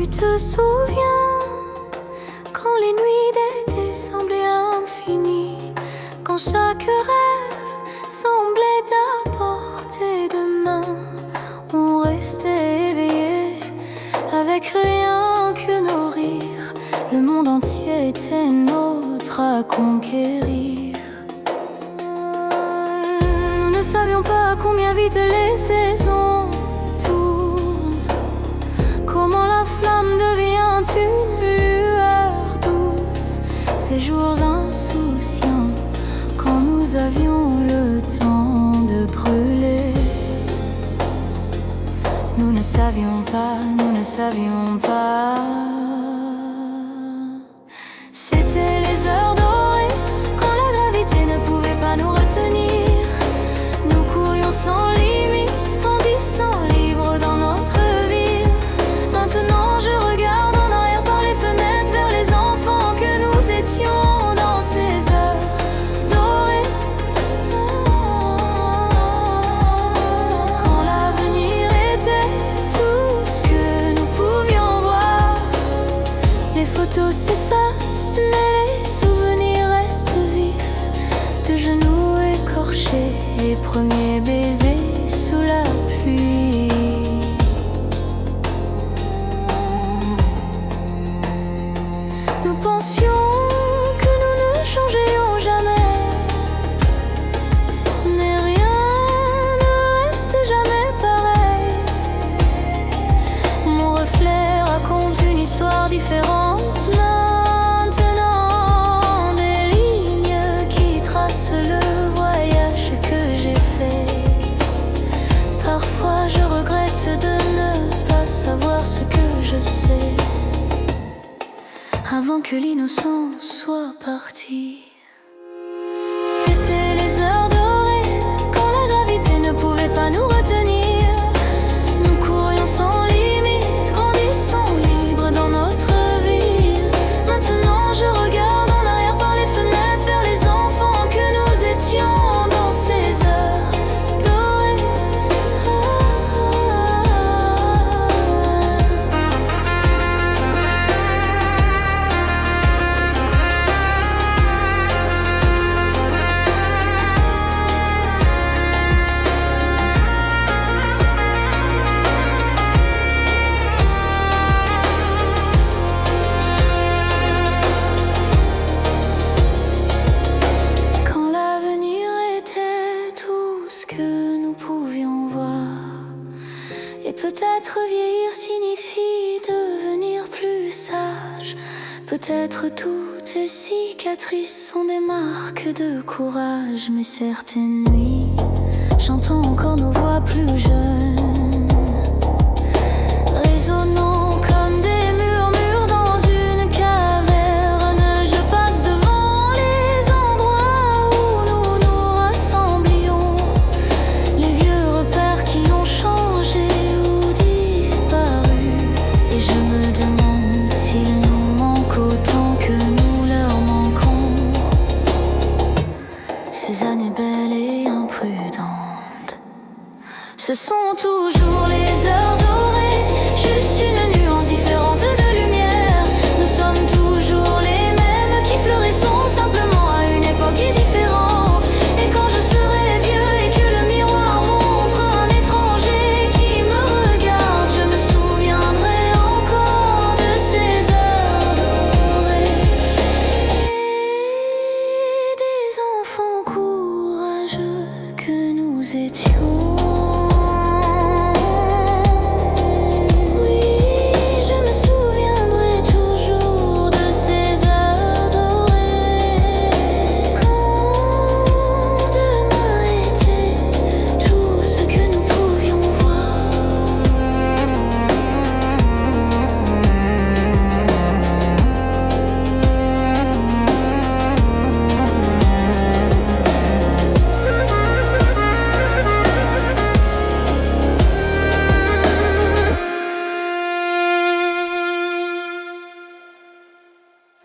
Tu te souviens quand les nuits d'été semblaient infinies, quand chaque rêve semblait à portée de main. On restait éveillé avec rien que nos rires. Le monde entier était nôtre à conquérir. Nous ne savions pas combien vite les saisons tournent, comment la flamme devient une lueur douce. Ces jours insouciants, quand nous avions le temps de brûler. Nous ne savions pas, nous ne savions pas. C'était les heures dorées, quand la gravité ne pouvait pas nous retenir. Nous courions sans limite, grandissant libres dans notre ville. Maintenant je regarde en arrière par les fenêtres vers les enfants que nous étions dans ces heures dorées. Quand l'avenir était tout ce que nous pouvions voir, les photos s'effacent mais les souvenirs restent vifs. De genoux écorchés et premiers baisers sous la pluie. Nous pensions que nous ne changerions jamais, mais rien ne restait jamais pareil. Mon reflet raconte une histoire différente maintenant, des lignes qui tracent le voyage que j'ai fait. Parfois je regrette de ne pas savoir ce que je sais, avant que l'innocence soit partie. C'était les heures dorées, quand la gravité ne pouvait pas nous retenir. Nous courions sans limite, grandissant libres dans notre ville. Maintenant je regarde en arrière par les fenêtres vers les enfants que nous étions dans ces heures dorées. Quand l'avenir était tout ce que nous pouvions voir, et peut-être vieillir signifie devenir plus sage. Peut-être toutes ces cicatrices sont des marques de courage. Mais certaines nuits, j'entends encore nos voix plus jeunes